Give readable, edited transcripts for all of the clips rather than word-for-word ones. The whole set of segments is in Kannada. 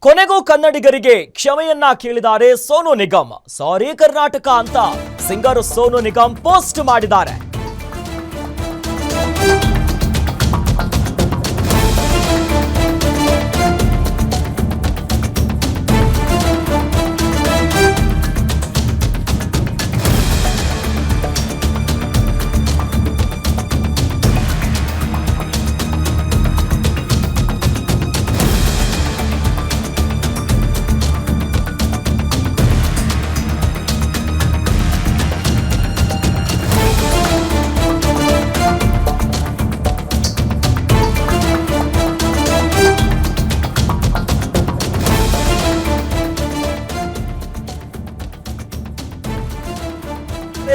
ಕೊನೆಗೂ ಕನ್ನಡಿಗರಿಗೆ ಕ್ಷಮೆಯನ್ನ ಕೇಳಿದ್ದಾರೆ ಸೋನು ನಿಗಮ್. ಸಾರಿ ಕರ್ನಾಟಕ ಅಂತ ಸಿಂಗರ್ ಸೋನು ನಿಗಮ್ ಪೋಸ್ಟ್ ಮಾಡಿದ್ದಾರೆ.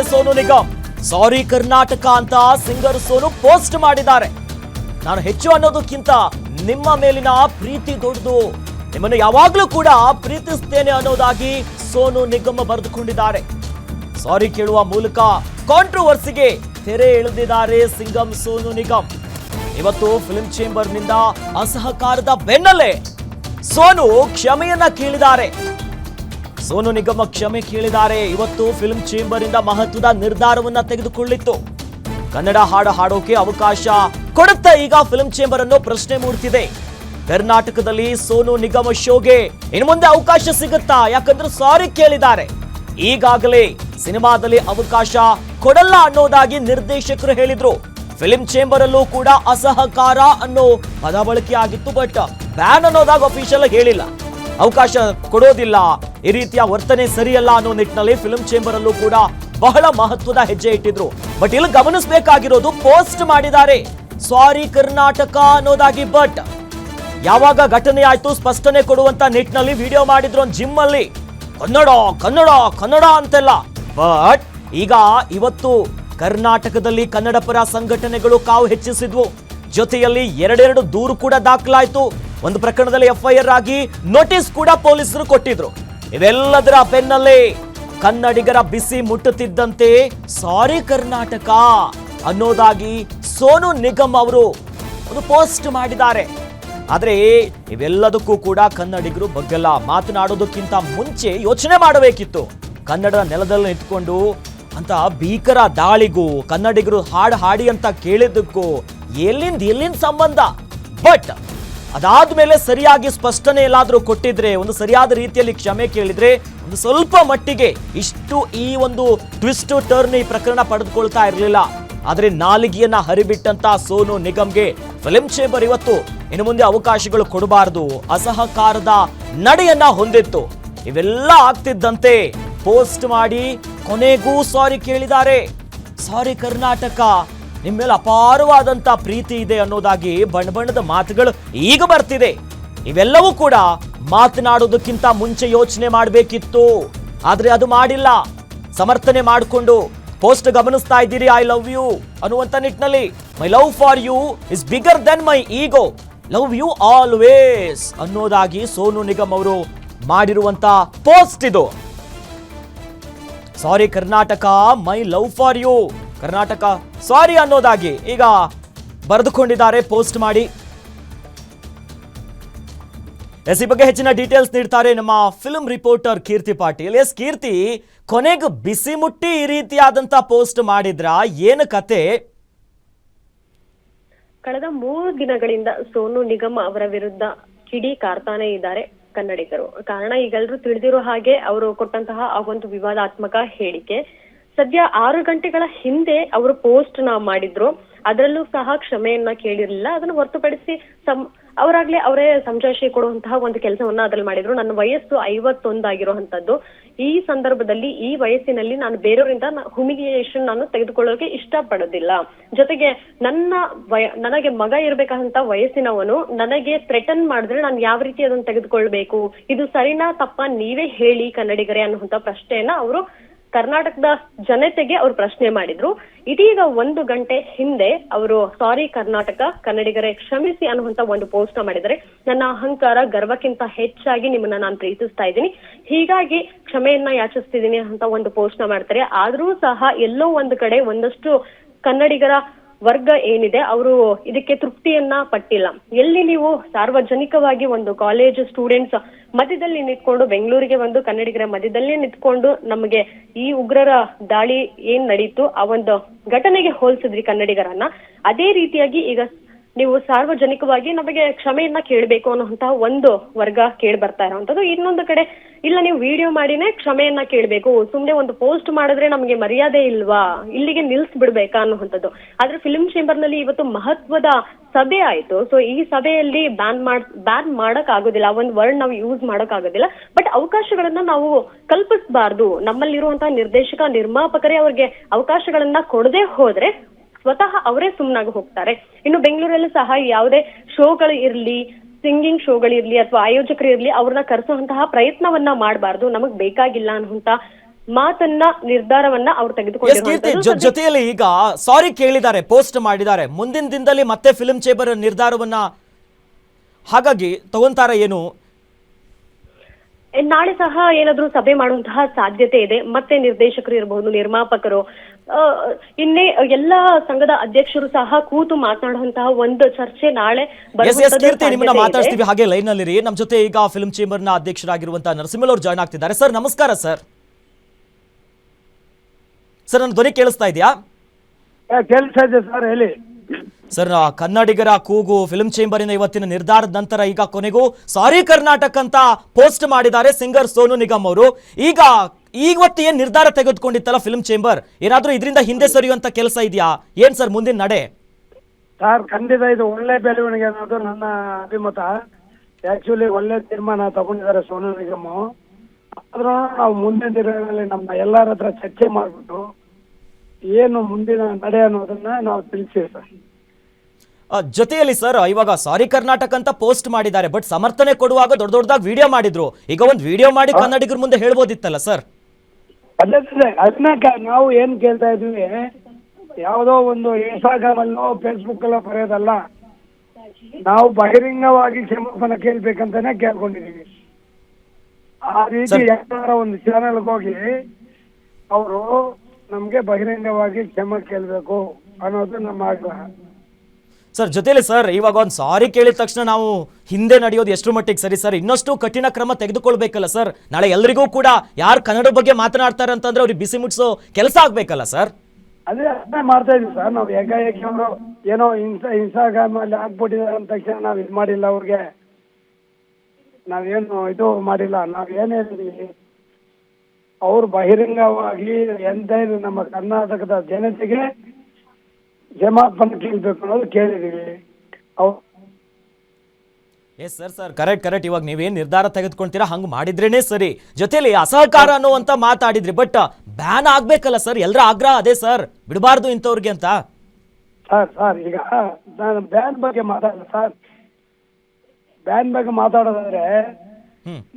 ಸೋನು ನಿಗಮ್ ಸಾರಿ ಕರ್ನಾಟಕ ಅಂತ ಸಿಂಗರ್ ಸೋನು ಪೋಸ್ಟ್ ಮಾಡಿದ್ದಾರೆ. ನಾನು ಹೆಚ್ಚು ಅನ್ನೋದಕ್ಕಿಂತ ನಿಮ್ಮ ಮೇಲಿನ ಪ್ರೀತಿ ದೊಡ್ಡದು, ನಿಮ್ಮನ್ನು ಯಾವಾಗಲೂ ಕೂಡ ಪ್ರೀತಿಸ್ತೇನೆ ಅನ್ನೋದಾಗಿ ಸೋನು ನಿಗಮ್ ಬರೆದುಕೊಂಡಿದ್ದಾರೆ. ಸಾರಿ ಕೇಳುವ ಮೂಲಕ ಕಾಂಟ್ರವರ್ಸಿಗೆ ತೆರೆ ಎಳೆದಿದ್ದಾರೆ ಸಿಂಗಂ ಸೋನು ನಿಗಮ್. ಇವತ್ತು ಫಿಲ್ಮ್ ಚೇಂಬರ್ನಿಂದ ಅಸಹಕಾರದ ಬೆನ್ನಲ್ಲೇ ಸೋನು ಕ್ಷಮೆಯನ್ನ ಕೇಳಿದ್ದಾರೆ. ಸೋನು ನಿಗಮ್ ಕ್ಷಮೆ ಕೇಳಿದ್ದಾರೆ. ಇವತ್ತು ಫಿಲ್ಮ್ ಚೇಂಬರ್ ಇಂದ ಮಹತ್ವದ ನಿರ್ಧಾರವನ್ನ ತೆಗೆದುಕೊಳ್ಳಿತ್ತು. ಕನ್ನಡ ಹಾಡು ಹಾಡೋಕೆ ಅವಕಾಶ ಕೊಡುತ್ತಾ ಈಗ ಫಿಲ್ಮ್ ಚೇಂಬರ್ ಅನ್ನೋ ಪ್ರಶ್ನೆ ಮೂಡ್ತಿದೆ. ಕರ್ನಾಟಕದಲ್ಲಿ ಸೋನು ನಿಗಮ್ ಶೋಗೆ ಇನ್ನು ಮುಂದೆ ಅವಕಾಶ ಸಿಗುತ್ತಾ? ಯಾಕಂದ್ರೆ ಸಾರಿ ಕೇಳಿದ್ದಾರೆ. ಈಗಾಗಲೇ ಸಿನಿಮಾದಲ್ಲಿ ಅವಕಾಶ ಕೊಡಲ್ಲ ಅನ್ನೋದಾಗಿ ನಿರ್ದೇಶಕರು ಹೇಳಿದ್ರು. ಫಿಲ್ಮ್ ಚೇಂಬರ್ ಅಲ್ಲೂ ಕೂಡ ಅಸಹಕಾರ ಅನ್ನೋ ಪದ ಬಳಕೆ ಆಗಿತ್ತು. ಬಟ್ ಬ್ಯಾನ್ ಅನ್ನೋದಾಗ ಅಫಿಷಿಯಲ್ ಹೇಳಿಲ್ಲ, ಅವಕಾಶ ಕೊಡೋದಿಲ್ಲ, ಈ ರೀತಿಯ ವರ್ತನೆ ಸರಿಯಲ್ಲ ಅನ್ನೋ ನಿಟ್ಟಿನಲ್ಲಿ ಫಿಲ್ಮ್ ಚೇಂಬರ್ ಅಲ್ಲೂ ಕೂಡ ಬಹಳ ಮಹತ್ವದ ಹೆಜ್ಜೆ ಇಟ್ಟಿದ್ರು. ಬಟ್ ಇಲ್ಲಿ ಗಮನಿಸಬೇಕಾಗಿರೋದು ಪೋಸ್ಟ್ ಮಾಡಿದ್ದಾರೆ ಸಾರಿ ಕರ್ನಾಟಕ ಅನ್ನೋದಾಗಿ. ಬಟ್ ಯಾವಾಗ ಘಟನೆ ಆಯ್ತು ಸ್ಪಷ್ಟನೆ ಕೊಡುವಂತ ನಿಟ್ಟಿನಲ್ಲಿ ವಿಡಿಯೋ ಮಾಡಿದ್ರು ಒಂದು ಜಿಮ್ ಅಲ್ಲಿ, ಕನ್ನಡ ಕನ್ನಡ ಕನ್ನಡ ಅಂತೆಲ್ಲ. ಬಟ್ ಈಗ ಇವತ್ತು ಕರ್ನಾಟಕದಲ್ಲಿ ಕನ್ನಡ ಪರ ಸಂಘಟನೆಗಳು ಕಾವು ಹೆಚ್ಚಿಸಿದ್ವು. ಜೊತೆಯಲ್ಲಿ ಎರಡೆರಡು ದೂರು ಕೂಡ ದಾಖಲಾಯಿತು. ಒಂದು ಪ್ರಕರಣದಲ್ಲಿ ಎಫ್ಐಆರ್ ಆಗಿ ನೋಟಿಸ್ ಕೂಡ ಪೊಲೀಸರು ಕೊಟ್ಟಿದ್ರು. ಇವೆಲ್ಲದರ ಬೆನ್ನಲ್ಲೇ ಕನ್ನಡಿಗರ ಬಿಸಿ ಮುಟ್ಟುತ್ತಿದ್ದಂತೆ ಸಾರಿ ಕರ್ನಾಟಕ ಅನ್ನೋದಾಗಿ ಸೋನು ನಿಗಮ್ ಅವರು ಒಂದು ಪೋಸ್ಟ್ ಮಾಡಿದ್ದಾರೆ. ಆದ್ರೆ ಇವೆಲ್ಲದಕ್ಕೂ ಕೂಡ ಕನ್ನಡಿಗರು ಬಗ್ಗಲ್ಲ. ಮಾತನಾಡೋದಕ್ಕಿಂತ ಮುಂಚೆ ಯೋಚನೆ ಮಾಡಬೇಕಿತ್ತು. ಕನ್ನಡದ ನೆಲದಲ್ಲಿ ನಿಂತ್ಕೊಂಡು ಅಂತ ಭೀಕರ ದಾಳಿಗೂ ಕನ್ನಡಿಗರು ಹಾಡು ಹಾಡಿ ಅಂತ ಕೇಳಿದ್ದಕ್ಕೂ ಎಲ್ಲಿಂದ ಸಂಬಂಧ? ಬಟ್ ಅದಾದ್ಮೇಲೆ ಸರಿಯಾಗಿ ಸ್ಪಷ್ಟನೆ ಎಲ್ಲಾದ್ರೂ ಕೊಟ್ಟಿದ್ರೆ, ಒಂದು ಸರಿಯಾದ ರೀತಿಯಲ್ಲಿ ಕ್ಷಮೆ ಕೇಳಿದ್ರೆ ಒಂದು ಸ್ವಲ್ಪ ಮಟ್ಟಿಗೆ ಇಷ್ಟು ಈ ಒಂದು ಟ್ವಿಸ್ಟ್ ಟರ್ನ್ ಈ ಪ್ರಕರಣ ಪಡೆದುಕೊಳ್ತಾ ಇರಲಿಲ್ಲ. ಆದ್ರೆ ನಾಲಿಗೆಯನ್ನ ಹರಿಬಿಟ್ಟಂತ ಸೋನು ನಿಗಮ್ಗೆ ಫಿಲ್ಮ್ ಚೇಂಬರ್ ಇವತ್ತು ಇನ್ನು ಮುಂದೆ ಅವಕಾಶಗಳು ಕೊಡಬಾರದು, ಅಸಹಕಾರದ ನಡೆಯನ್ನ ಹೊಂದಿತ್ತು. ಇವೆಲ್ಲ ಆಗ್ತಿದ್ದಂತೆ ಪೋಸ್ಟ್ ಮಾಡಿ ಕೊನೆಗೂ ಸಾರಿ ಕೇಳಿದ್ದಾರೆ. ಸಾರಿ ಕರ್ನಾಟಕ, ನಿಮ್ಮ ಮೇಲೆ ಅಪಾರವಾದಂತ ಪ್ರೀತಿ ಇದೆ ಅನ್ನೋದಾಗಿ ಬಣ್ಣದ ಮಾತುಗಳು ಈಗ ಬರ್ತಿದೆ. ಇವೆಲ್ಲವೂ ಕೂಡ ಮಾತನಾಡೋದಕ್ಕಿಂತ ಮುಂಚೆ ಯೋಚನೆ ಮಾಡಬೇಕಿತ್ತು. ಆದ್ರೆ ಅದು ಮಾಡಿಲ್ಲ. ಸಮರ್ಥನೆ ಮಾಡಿಕೊಂಡು ಪೋಸ್ಟ್ ಗಮನಿಸ್ತಾ ಇದ್ದೀರಿ, ಐ ಲವ್ ಯು ಅನ್ನುವಂತ ನಿಟ್ಟಿನಲ್ಲಿ. My love for you is bigger than my ego, love you always ಅನ್ನೋದಾಗಿ ಸೋನು ನಿಗಮ್ ಅವರು ಮಾಡಿರುವಂತ ಪೋಸ್ಟ್ ಇದು. Sorry Karnataka, my love for you, Karnataka sorry ಅನ್ನೋದಾಗಿ ಈಗ ಬರೆದುಕೊಂಡಿದ್ದಾರೆ ಪೋಸ್ಟ್ ಮಾಡಿ. ಈ ಬಗ್ಗೆ ಹೆಚ್ಚಿನ ಡೀಟೇಲ್ಸ್ ನೀಡ್ತಾರೆ ನಮ್ಮ ಫಿಲ್ಮ್ ರಿಪೋರ್ಟರ್ ಕೀರ್ತಿ ಪಾಟೀಲ್. ಎಸ್ ಕೀರ್ತಿ, ಕೊನೆಗೆ ಬಿಸಿ ಮುಟ್ಟಿ ಈ ರೀತಿಯಾದಂತ ಪೋಸ್ಟ್ ಮಾಡಿದ್ರ, ಏನು ಕತೆ? ಕಳೆದ 3 ದಿನಗಳಿಂದ ಸೋನು ನಿಗಮ್ ಅವರ ವಿರುದ್ಧ ಕಿಡಿ ಕಾರ್ತಾನೆ ಇದ್ದಾರೆ ಕನ್ನಡಿಗರು. ಕಾರಣ ಈಗೆಲ್ಲರೂ ತಿಳಿದಿರೋ ಹಾಗೆ ಅವರು ಕೊಟ್ಟಂತಹ ಆ ಒಂದು ವಿವಾದಾತ್ಮಕ ಹೇಳಿಕೆ ಸದ್ಯ 6 ಗಂಟೆಗಳ ಹಿಂದೆ ಅವರು ಪೋಸ್ಟ್ ಮಾಡಿದ್ರು. ಅದರಲ್ಲೂ ಸಹ ಕ್ಷಮೆಯನ್ನ ಕೇಳಿರಲಿಲ್ಲ. ಅದನ್ನು ಹೊರತುಪಡಿಸಿ ಅವರಾಗ್ಲೇ ಅವರೇ ಸಮಜಾಯಿಷಿ ಕೊಡುವಂತಹ ಒಂದು ಕೆಲಸವನ್ನ ಅದ್ರಲ್ಲಿ ಮಾಡಿದ್ರು. ನನ್ನ ವಯಸ್ಸು 51 ಆಗಿರುವಂತದ್ದು. ಈ ಸಂದರ್ಭದಲ್ಲಿ ಈ ವಯಸ್ಸಿನಲ್ಲಿ ನಾನು ಬೇರೆಯವರಿಂದ ಹ್ಯೂಮಿಲಿಯೇಷನ್ ನಾನು ತೆಗೆದುಕೊಳ್ಳೋಕೆ ಇಷ್ಟ ಪಡೋದಿಲ್ಲ. ಜೊತೆಗೆ ನನಗೆ ಮಗ ಇರ್ಬೇಕಂತ ವಯಸ್ಸಿನವನು ನನಗೆ ಥ್ರೆಟನ್ ಮಾಡಿದ್ರೆ ನಾನು ಯಾವ ರೀತಿ ಅದನ್ನ ತೆಗೆದುಕೊಳ್ಬೇಕು, ಇದು ಸರಿನಾ ತಪ್ಪಾ ನೀವೇ ಹೇಳಿ ಕನ್ನಡಿಗರೇ ಅನ್ನುವಂತ ಪ್ರಶ್ನೆಯನ್ನ ಅವರು ಕರ್ನಾಟಕದ ಜನತೆಗೆ ಅವರು ಪ್ರಶ್ನೆ ಮಾಡಿದ್ರು. ಇದೀಗ 1 ಗಂಟೆ ಹಿಂದೆ ಅವರು ಸಾರಿ ಕರ್ನಾಟಕ, ಕನ್ನಡಿಗರೇ ಕ್ಷಮಿಸಿ ಅನ್ನುವಂತ ಒಂದು ಪೋಸ್ಟ್ ಮಾಡಿದರೆ, ನನ್ನ ಅಹಂಕಾರ ಗರ್ವಕ್ಕಿಂತ ಹೆಚ್ಚಾಗಿ ನಿಮ್ಮನ್ನ ನಾನು ಪ್ರೀತಿಸ್ತಾ ಇದ್ದೀನಿ, ಹೀಗಾಗಿ ಕ್ಷಮೆಯನ್ನ ಯಾಚಿಸ್ತಿದ್ದೀನಿ ಅಂತ ಒಂದು ಪೋಸ್ಟ್ ಮಾಡ್ತಾರೆ. ಆದ್ರೂ ಸಹ ಎಲ್ಲೋ ಒಂದು ಕಡೆ ಒಂದಷ್ಟು ಕನ್ನಡಿಗರ ವರ್ಗ ಏನಿದೆ ಅವರು ಇದಕ್ಕೆ ತೃಪ್ತಿಯನ್ನ ಪಟ್ಟಿಲ್ಲ. ಎಲ್ಲಿ ನೀವು ಸಾರ್ವಜನಿಕವಾಗಿ ಒಂದು ಕಾಲೇಜ್ ಸ್ಟೂಡೆಂಟ್ಸ್ ಮಧ್ಯದಲ್ಲಿ ನಿಂತ್ಕೊಂಡು, ಬೆಂಗಳೂರಿಗೆ ಒಂದು ಕನ್ನಡಿಗರ ಮಧ್ಯದಲ್ಲೇ ನಿಂತ್ಕೊಂಡು ನಮಗೆ ಈ ಉಗ್ರರ ದಾಳಿ ಏನ್ ನಡೀತು ಆ ಒಂದು ಘಟನೆಗೆ ಹೋಲಿಸಿದ್ರಿ ಕನ್ನಡಿಗರನ್ನ, ಅದೇ ರೀತಿಯಾಗಿ ಈಗ ನೀವು ಸಾರ್ವಜನಿಕವಾಗಿ ನಮಗೆ ಕ್ಷಮೆಯನ್ನ ಕೇಳಬೇಕು ಅನ್ನುವಂತಹ ಒಂದು ವರ್ಗ ಕೇಳಿ ಬರ್ತಾ ಇರೋವಂಥದ್ದು. ಇನ್ನೊಂದು ಕಡೆ ಇಲ್ಲ, ನೀವು ವಿಡಿಯೋ ಮಾಡಿನೇ ಕ್ಷಮೆಯನ್ನ ಕೇಳಬೇಕು, ಸುಮ್ನೆ ಒಂದು ಪೋಸ್ಟ್ ಮಾಡಿದ್ರೆ ನಮಗೆ ಮರ್ಯಾದೆ ಇಲ್ವಾ, ಇಲ್ಲಿಗೆ ನಿಲ್ಸ್ಬಿಡ್ಬೇಕಾ ಅನ್ನುವಂಥದ್ದು. ಆದ್ರೆ ಫಿಲ್ಮ್ ಚೇಂಬರ್ ನಲ್ಲಿ ಇವತ್ತು ಮಹತ್ವದ ಸಭೆ ಆಯ್ತು. ಸೊ ಈ ಸಭೆಯಲ್ಲಿ ಬ್ಯಾನ್ ಮಾಡಕ್ ಆಗೋದಿಲ್ಲ, ಒಂದು ವರ್ಡ್ ನಾವು ಯೂಸ್ ಮಾಡಕ್ ಆಗೋದಿಲ್ಲ. ಬಟ್ ಅವಕಾಶಗಳನ್ನ ನಾವು ಕಲ್ಪಿಸಬಾರ್ದು. ನಮ್ಮಲ್ಲಿರುವಂತಹ ನಿರ್ದೇಶಕ ನಿರ್ಮಾಪಕರೇ ಅವ್ರಿಗೆ ಅವಕಾಶಗಳನ್ನ ಕೊಡದೆ ಹೋದ್ರೆ ಸ್ವತಃ ಅವರೇ ಸುಮ್ಮನಾಗಿ ಹೋಗ್ತಾರೆ. ಇನ್ನು ಬೆಂಗಳೂರಲ್ಲೂ ಸಹ ಯಾವುದೇ ಶೋಗಳು ಇರ್ಲಿ, ಸಿಂಗಿಂಗ್ ಶೋಗಳಿರ್ಲಿ ಅಥವಾ ಆಯೋಜಕರು ಇರ್ಲಿ, ಅವ್ರನ್ನ ಕರೆಸುವಂತಹ ಪ್ರಯತ್ನವನ್ನ ಮಾಡಬಾರ್ದು, ನಮಗ್ ಬೇಕಾಗಿಲ್ಲ ಅನ್ನುವಂತ ಮಾತನ್ನ ನಿರ್ಧಾರವನ್ನ ಅವ್ರು ತೆಗೆದುಕೊಂಡಿದ್ದಾರೆ. ಜೊತೆಯಲ್ಲಿ ಈಗ ಸಾರಿ ಕೇಳಿದ್ದಾರೆ, ಪೋಸ್ಟ್ ಮಾಡಿದ್ದಾರೆ. ಮುಂದಿನ ದಿನದಲ್ಲಿ ಮತ್ತೆ ಫಿಲ್ಮ್ ಚೇಂಬರ್ ನಿರ್ಧಾರವನ್ನ ಹಾಗಾಗಿ ತಗೊಂತಾರ ಏನು? ನಾಳೆ ಸಹ ಏನಾದ್ರೂ ಸಭೆ ಮಾಡುವಂತಹ ಸಾಧ್ಯತೆ ಇದೆ. ಮತ್ತೆ ನಿರ್ದೇಶಕರು ಇರಬಹುದು, ನಿರ್ಮಾಪಕರು, ಇನ್ನೇ ಎಲ್ಲಾ ಸಂಘದ ಅಧ್ಯಕ್ಷರು ಸಹ ಕೂತು ಮಾತನಾಡುವಂತಹ ಒಂದು ಚರ್ಚೆ ನಾಳೆ ನಿಮ್ಮನ್ನ ಮಾತಾಡ್ತೀವಿ. ಹಾಗೆ ಲೈನ್ ನಲ್ಲಿ ನಮ್ಮ ಜೊತೆ ಈಗ ಫಿಲ್ಮ್ ಚೇಂಬರ್ ನ ಅಧ್ಯಕ್ಷರಾಗಿರುವಂತಹ ನರಸಿಂಹಲ್ ಅವರು ಜಾಯ್ನ್ ಆಗ್ತಿದ್ದಾರೆ. ಸರ್ ನಮಸ್ಕಾರ. ಸರ್ ನನ್ನ ಧ್ವನಿ ಕೇಳಿಸ್ತಾ ಇದೆಯಾ? ಕೇಳಿಸ್ತಾ ಇದೆ ಸರ್, ಹೇಳಿ ಸರ್. ಕನ್ನಡಿಗರ ಕೂಗು, ಫಿಲ್ಮ್ ಚೇಂಬರಿನ ಇವತ್ತಿನ ನಿರ್ಧಾರದ ನಂತರ ಈಗ ಕೊನೆಗೂ ಸಾರಿ ಕರ್ನಾಟಕ ಅಂತ ಪೋಸ್ಟ್ ಮಾಡಿದ್ದಾರೆ ಸಿಂಗರ್ ಸೋನು ನಿಗಮ್ ಅವರು. ಈಗ ಇವತ್ತು ಏನ್ ನಿರ್ಧಾರ ತೆಗೆದುಕೊಂಡಿತ್ತಲ್ಲ ಫಿಲ್ಮ್ ಚೇಂಬರ್, ಏನಾದ್ರೂ ಇದರಿಂದ ಹಿಂದೆ ಸರಿಯುವಂತ ಕೆಲಸ ಇದೆಯಾ? ಏನ್ ಸರ್ ಮುಂದಿನ ನಡೆ? ಸರ್ ಖಂಡಿತ ಇದು ಒಳ್ಳೆ ಬೆಳವಣಿಗೆ ಅನ್ನೋದು ನನ್ನ ಅಭಿಮತ. ಆಕ್ಚುಲಿ ಒಳ್ಳೆ ತೀರ್ಮಾನ ತಗೊಂಡಿದ್ದಾರೆ ಸೋನು ನಿಗಮ್. ಆದ್ರೂ ನಾವು ಮುಂದಿನ ದಿನಗಳಲ್ಲಿ ನಮ್ಮ ಎಲ್ಲರ ಹತ್ರ ಚರ್ಚೆ ಮಾಡ್ಬಿಟ್ಟು ಏನು ಮುಂದಿನ ನಡೆ ಅನ್ನೋದನ್ನ ನಾವು ತಿಳಿಸ್ತೀವಿ ಸರ್. ಜೊತೆಯಲ್ಲಿ ಸರ್ ಇವಾಗ ಸಾರಿ ಕರ್ನಾಟಕ ಅಂತ ಪೋಸ್ಟ್ ಮಾಡಿದ್ದಾರೆ, ಬಟ್ ಸಮರ್ಥನೆ ಕೊಡುವಾಗ ದೊಡ್ಡ ದೊಡ್ಡದಾಗಿ ವಿಡಿಯೋ ಮಾಡಿದ್ರು. ಈಗ ಒಂದು ವಿಡಿಯೋ ಮಾಡಿ ಕನ್ನಡಿಗರ ಮುಂದೆ ಹೇಳ್ಬೋದಿತ್ತಲ್ಲ ಸರ್? ಅದನ್ನ ನಾವು ಏನ್ ಕೇಳ್ತಾ ಇದ್ವಿ, ಯಾವುದೋ ಒಂದು ಇನ್ಸ್ಟಾಗ್ರಾಮ್ ಅಲ್ಲೋ ಫೇಸ್ಬುಕ್ ಅಲ್ಲೋ ಬರೆಯೋದಲ್ಲ, ನಾವು ಬಹಿರಂಗವಾಗಿ ಕ್ಷಮಾಪಣೆ ಕೇಳ್ಬೇಕಂತಾನೆ ಕೇಳ್ಕೊಂಡಿದೀವಿ. ಆ ರೀತಿ ಯಾರ ಒಂದು ಚಾನೆಲ್ಗೆ ಹೋಗಿ ಅವರು ನಮ್ಗೆ ಬಹಿರಂಗವಾಗಿ ಕ್ಷಮೆ ಕೇಳಬೇಕು ಅನ್ನೋದು ನಮ್ಮ ಆಗ್ರಹ ಸರ್. ಜೊತೆಲಿ ಸರ್ ಇವಾಗ ಒಂದು ಸಾರಿ ಕೇಳಿದ ತಕ್ಷಣ ನಾವು ಹಿಂದೆ ನಡೆಯೋದು ಎಷ್ಟು ಮಟ್ಟಿಗೆ ಸರಿ ಸರ್? ಇನ್ನಷ್ಟು ಕಠಿಣ ಕ್ರಮ ತೆಗೆದುಕೊಳ್ಬೇಕಲ್ಲ ಸರ್? ನಾಳೆ ಎಲ್ರಿಗೂ ಕೂಡ ಯಾರು ಕನ್ನಡ ಬಗ್ಗೆ ಮಾತನಾಡ್ತಾರೆ ಅಂತಂದ್ರೆ ಅವ್ರಿಗೆ ಬಿಸಿ ಮುಟ್ಸೋ ಕೆಲಸ ಆಗ್ಬೇಕಲ್ಲ ಸರ್? ಅದನ್ನೇ ಮಾಡ್ತಾ ಇದೀವಿ ಸರ್. ನಾವು ಏಕಾಏಕಿ ಅವರು ಏನೋ ಇನ್ಸ್ಟಾಗ್ರಾಮ್ ಅಲ್ಲಿ ಹಾಕ್ಬಿಟ್ಟಿದ್ದಾರೆ ಅಂದ ತಕ್ಷಣ ನಾವ್ ಇದು ಮಾಡಿಲ್ಲ, ಅವ್ರಿಗೆ ನಾವೇನು ಇದು ಮಾಡಿಲ್ಲ. ನಾವ್ ಏನ್ ಹೇಳಿದೀವಿ, ಅವ್ರು ಬಹಿರಂಗವಾಗಿ ಎಂತ ನಮ್ಮ ಕರ್ನಾಟಕದ ಜನತೆಗೆ ಕ್ಷಮಾಪಣೆ ಕೇಳಬೇಕು ಅನ್ನೋದು ಕೇಳಿದೀವಿ. Yes sir correct. ಇವಾಗ ನೀವೇನ್ ನಿರ್ಧಾರ ತೆಗೆದುಕೊಳ್ತೀರಾ ಹಂಗ್ ಮಾಡಿದ್ರೇನೆ ಸರಿ. ಜೊತೆಲಿ ಅಸಹಕಾರ ಅನ್ನುವಂತ ಮಾತಾಡಿದ್ರಿ, ಬಟ್ ಬ್ಯಾನ್ ಆಗ್ಬೇಕಲ್ಲ ಸರ್? ಎಲ್ಲರ ಆಗ್ರಹ ಅದೇ ಸರ್, ಬಿಡಬಾರ್ದು ಇಂಥವ್ರಿಗೆ ಅಂತ. ಸರ್ ಈಗ ನಾನು ಬ್ಯಾನ್ ಬಗ್ಗೆ ಮಾತಾಡಲ್ಲ ಸರ್. ಬ್ಯಾನ್ ಬಗ್ಗೆ ಮಾತಾಡೋದಾದ್ರೆ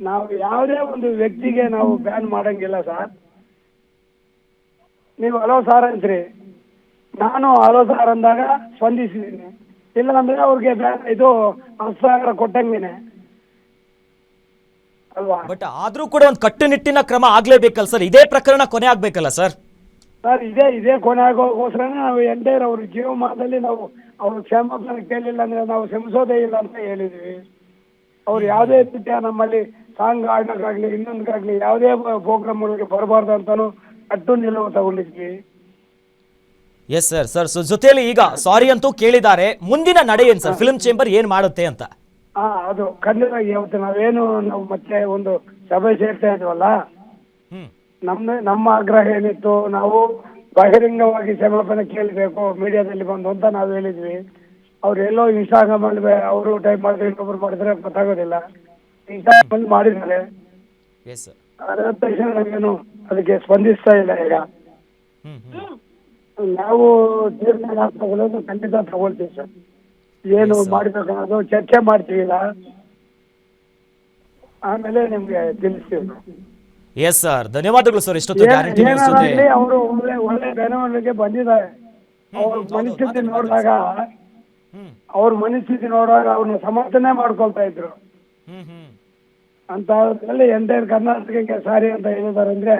ನಾವು ಯಾವುದೇ ಒಂದು ವ್ಯಕ್ತಿಗೆ ನಾವು ಬ್ಯಾನ್ ಮಾಡಂಗಿಲ್ಲ ಸರ್. ನೀವು ಹಲೋ ಸಾರ್ ಅಂತ್ರಿ, ನಾನು ಹಲೋ ಸಾರ್ ಅಂದಾಗ ಸ್ಪಂದಿಸಿದ್ದೀನಿ. ಇಲ್ಲ ಅಂದ್ರೆ ಅವ್ರಿಗೆ ಇದು ಹಸ್ತಾಂತರ ಕೊಟ್ಟಂಗೇನೆ ಅಲ್ವಾ? ಬಟ್ ಆದ್ರೂ ಕೂಡ ಒಂದು ಕಟ್ಟುನಿಟ್ಟಿನ ಕ್ರಮ ಆಗ್ಲೇಬೇಕಲ್ಲ ಸರ್? ಇದೇ ಪ್ರಕರಣ ಕೊನೆ ಆಗ್ಬೇಕಲ್ಲ ಸರ್? ಸರ್ ಇದೇ ಕೊನೆ ಆಗೋಸ್ಕರನೇ ನಾವು ಎಂಟೈರ್ ಅವ್ರ ಜೀವಮಾನದಲ್ಲಿ ನಾವು ಅವ್ರು ಕ್ಷಮಾಪಣೆ ಕೇಳಿಲ್ಲ ಅಂದ್ರೆ ನಾವು ಕ್ಷಮಿಸೋದೇ ಇಲ್ಲ ಅಂತ ಹೇಳಿದ್ವಿ. ಅವ್ರು ಯಾವುದೇ ರೀತಿಯ ನಮ್ಮಲ್ಲಿ ಸಾಂಗ್ ಆಡೋಕ್ಕಾಗ್ಲಿ ಇನ್ನೊಂದಕ್ಕಾಗ್ಲಿ ಯಾವುದೇ ಪ್ರೋಗ್ರಾಮ್ ಒಳಗೆ ಬರಬಾರ್ದು ಅಂತಾನು ಕಟ್ಟು ನಿಲುವು ತಗೊಂಡಿದ್ವಿ. Yes sir. ಸೊ ಜೊತೆಯಲ್ಲಿ ಈಗ ಸಾರಿ ಅಂತೂ ಕೇಳಿದ್ದಾರೆ, ಮುಂದಿನ ನಡೆ ಏನ್ ಸರ್? ಫಿಲ್ಮ್ ಚೇಂಬರ್ ಏನ್ ಮಾಡುತ್ತೆ ಅಂತ? ಅದು ಖಂಡಿತ ಇವತ್ತು ನಾವು ಮತ್ತೆ ಒಂದು ಸಭೆ ಸೇರ್ತಾ ಇದ್ವಲ್ಲ, ನಮ್ಮ ಆಗ್ರಹ ಏನಿತ್ತು, ನಾವು ಬಹಿರಂಗವಾಗಿ ಕ್ಷಮಾಪಣೆ ಕೇಳಬೇಕು ಮೀಡಿಯಾದಲ್ಲಿ ಬಂದು ಅಂತ ನಾವು ಹೇಳಿದ್ವಿ. ಅವ್ರು ಎಲ್ಲೋ ಇನ್ಸ್ಟಾಗ್ರಾಮ್ ಅಲ್ಲಿ ಅವರು ಟೈಪ್ ಮಾಡಿದ್ರೆ ಇನ್ನೊಬ್ರು ಮಾಡಿದ್ರೆ ಗೊತ್ತಾಗೋದಿಲ್ಲ. ಇನ್ಸ್ಟಾಗ್ರಾಮ್ ಅಲ್ಲಿ ಮಾಡಿದ್ದಾರೆ, ಅದ ತಕ್ಷಣ ನಾವೇನು ಅದಕ್ಕೆ ಸ್ಪಂದಿಸ್ತಾ ಇಲ್ಲ. ಈಗ ನಾವು ತೀರ್ಮಾನ ತಗೊಳ್ಳೋದು ಖಂಡಿತ ತಗೊಳ್ತೀವಿ ಸರ್. ಏನು ಮಾಡ್ಬೇಕು ಅನ್ನೋದು ಚರ್ಚೆ ಮಾಡ್ತೀವಿಲ್ಲ, ಆಮೇಲೆ ನಿಮ್ಗೆ ತಿಳಿಸ್ತೀವಿ. ಎಸ್ ಸರ್, ಧನ್ಯವಾದಗಳು ಸರ್. ಇಷ್ಟೊತ್ತು ಅವರು ಒಳ್ಳೆ ಬೆಳವಣಿಗೆ ಬಂದಿದ್ದಾರೆ. ಅವ್ರ ಮನಸ್ಥಿತಿ ನೋಡುವಾಗ ಅವ್ರನ್ನ ಸಮರ್ಥನೆ ಮಾಡ್ಕೊಳ್ತಾ ಇದ್ರು. ಅಂತದ್ರಲ್ಲಿ ಎಂಟೈರ್ ಕರ್ನಾಟಕಕ್ಕೆ ಸಾರಿ ಅಂತ ಹೇಳಿದಾರೆ ಅಂದ್ರೆ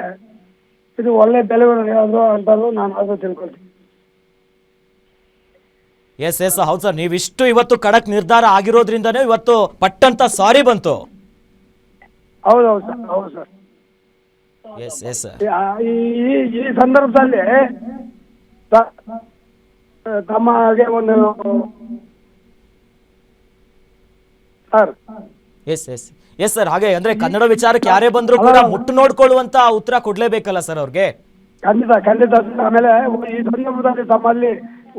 ಇದು ಒಳ್ಳೆ ಬೆಳವಣಿಗೆ ಅದು ಅಂತದ್ದು ನಾನು ಅದು ತಿಳ್ಕೊಳ್ತೀನಿ. ಎಸ್ ಎಸ್ ಹೌದು ಸರ್, ನೀವಿಷ್ಟು ಇವತ್ತು ಖಡಕ್ ನಿರ್ಧಾರ ಆಗಿರೋದ್ರಿಂದನೇ ಇವತ್ತು ಪಟ್ಟಂತ ಸಾರಿ ಬಂತು. ಹೌದೌದು ಸರ್, ಹೌದು ಸರ್. ಎಸ್ ಎಸ್ ಈ ಈ ಸಂದರ್ಭದಲ್ಲಿ ತಮಗೆ ಒಂದು sir yes yes yes sir, ಹಾಗೆ ಅಂದ್ರೆ ಕನ್ನಡ ವಿಚಾರಕ್ಕೆ ಯಾರೇ ಬಂದ್ರು ಕೂಡ ಮುಟ್ಟು ನೋಡ್ಕೊಳ್ಳುವಂತ ಉತ್ತರ ಕೊಡ್ಲೇಬೇಕಲ್ಲ ಸರ್ ಅವ್ರಿಗೆ. ಖಂಡಿತ ಖಂಡಿತ. ಆಮೇಲೆ ಈ ಸಂದರ್ಭದಲ್ಲಿ ತಮ್ಮಲ್ಲಿ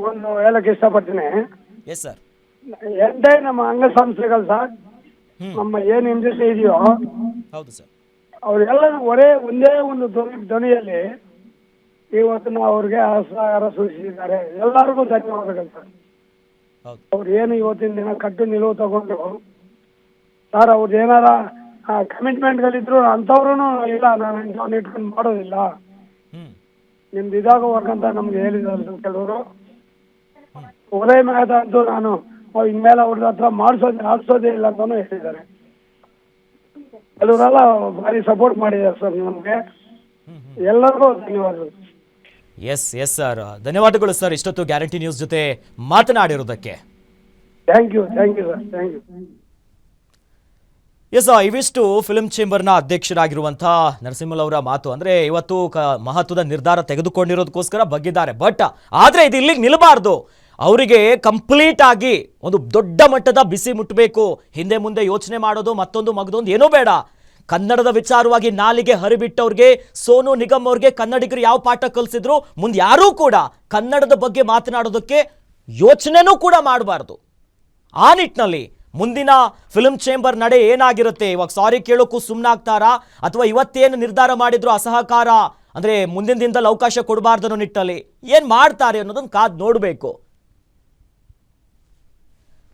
ಒಂದು ಹೇಳಕ್ಕೆ ಇಷ್ಟಪಡ್ತೀನಿ. Yes sir. ಎಂಟೇ ನಮ್ಮ ಅಂಗಸಂಸ್ಥೆಗಳು ಸರ್, ನಮ್ಮ ಏನು ಇಂಡಸ್ಟ್ರಿ ಇದೆಯೋ ಹೌದು ಸರ್, ಅವರೆಲ್ಲ ಒಂದೇ ಒಂದು ಧ್ವನಿಯಲ್ಲಿ ಇವತ್ತು ನಾವು ಅವ್ರಿಗೆ ಸಹಕಾರ ಸೂಚಿಸಿದ್ದಾರೆ. ಎಲ್ಲರಿಗೂ ಧನ್ಯವಾದಗಳು ಸರ್. ಹೌದು. ಅವ್ರು ಏನು ಇವತ್ತಿನ ದಿನ ಕಟ್ಟು ನಿಲುವು ತಗೊಂಡು ಸರ್, ಅವ್ರದ್ದು ಏನಾರ ಕಮಿಟ್ಮೆಂಟ್ಗಳಿದ್ರು ಅಂಥವ್ರು ಇಲ್ಲ, ನಾನು ಇಂಥವ್ನ ಇಟ್ಕೊಂಡು ಮಾಡೋದಿಲ್ಲ, ನಿಮ್ದು ಇದಾಗೋವರ್ಗ ಅಂತ ನಮ್ಗೆ ಹೇಳಿದ್ರು ಕೆಲವರು. ಉದಯ ಮ್ಯಾದ ಅಂತೂ ನಾನು ಇನ್ಮೇಲೆ ಅವ್ರ ಹತ್ರ ಆಡ್ಸೋದೇ ಇಲ್ಲ ಅಂತಾನು ಹೇಳಿದ್ದಾರೆ. ಕೆಲವರೆಲ್ಲ ಭಾರಿ ಸಪೋರ್ಟ್ ಮಾಡಿದ್ದಾರೆ ಸರ್ ನಮಗೆ. ಎಲ್ಲರಿಗೂ ಧನ್ಯವಾದಗಳು. ಎಸ್ ಎಸ್ ಸರ್, ಧನ್ಯವಾದಗಳು ಸರ್ ಇಷ್ಟೊತ್ತು ಗ್ಯಾರಂಟಿ ನ್ಯೂಸ್ ಜೊತೆ ಮಾತನಾಡಿರೋದಕ್ಕೆ. Thank you sir, thank you. Yes, ಇವಿಷ್ಟು ಫಿಲ್ಮ್ ಚೇಂಬರ್ನ ಅಧ್ಯಕ್ಷರಾಗಿರುವಂತಹ ನರಸಿಂಹಲ್ ಅವರ ಮಾತು. ಅಂದ್ರೆ ಇವತ್ತು ಮಹತ್ವದ ನಿರ್ಧಾರ ತೆಗೆದುಕೊಂಡಿರೋದಕ್ಕೋಸ್ಕರ ಬಗ್ಗಿದ್ದಾರೆ. ಬಟ್ ಆದ್ರೆ ಇದು ಇಲ್ಲಿಗೆ ನಿಲ್ಲಬಾರ್ದು. ಅವರಿಗೆ ಕಂಪ್ಲೀಟ್ ಆಗಿ ಒಂದು ದೊಡ್ಡ ಮಟ್ಟದ ಬಿಸಿ ಮುಟ್ಟಬೇಕು. ಹಿಂದೆ ಮುಂದೆ ಯೋಚನೆ ಮಾಡೋದು, ಮತ್ತೊಂದು ಮಗದೊಂದು ಏನೂ ಬೇಡ. ಕನ್ನಡದ ವಿಚಾರವಾಗಿ ನಾಲಿಗೆ ಹರಿಬಿಟ್ಟವ್ರಿಗೆ, ಸೋನು ನಿಗಮ್ ಅವ್ರಿಗೆ ಕನ್ನಡಿಗರು ಯಾವ ಪಾಠ ಕಲಿಸಿದ್ರು, ಮುಂದೆ ಯಾರೂ ಕೂಡ ಕನ್ನಡದ ಬಗ್ಗೆ ಮಾತನಾಡೋದಕ್ಕೆ ಯೋಚನೆನೂ ಕೂಡ ಮಾಡಬಾರ್ದು. ಆ ನಿಟ್ಟಿನಲ್ಲಿ ಮುಂದಿನ ಫಿಲ್ಮ್ ಚೇಂಬರ್ ನಡೆ ಏನಾಗಿರುತ್ತೆ, ಇವಾಗ ಸಾರಿ ಕೇಳೋಕ್ಕೂ ಸುಮ್ಮನಾಗ್ತಾರಾ, ಅಥವಾ ಇವತ್ತೇನು ನಿರ್ಧಾರ ಮಾಡಿದ್ರು ಅಸಹಕಾರ ಅಂದ್ರೆ ಮುಂದಿನ ದಿನದಲ್ಲಿ ಅವಕಾಶ ಕೊಡಬಾರ್ದು ಅನ್ನೋ ನಿಟ್ಟಲ್ಲಿ ಏನ್ ಮಾಡ್ತಾರೆ ಅನ್ನೋದನ್ನ ಕಾದ್ ನೋಡಬೇಕು.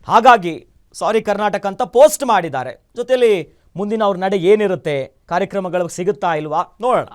ಹಾಗಾಗಿ ಸಾರಿ ಕರ್ನಾಟಕ ಅಂತ ಪೋಸ್ಟ್ ಮಾಡಿದ್ದಾರೆ. ಜೊತೆಲಿ ಮುಂದಿನ ಅವ್ರ ನಡೆ ಏನಿರುತ್ತೆ, ಕಾರ್ಯಕ್ರಮಗಳು ಸಿಗುತ್ತಾ ಇಲ್ವಾ ನೋಡೋಣ.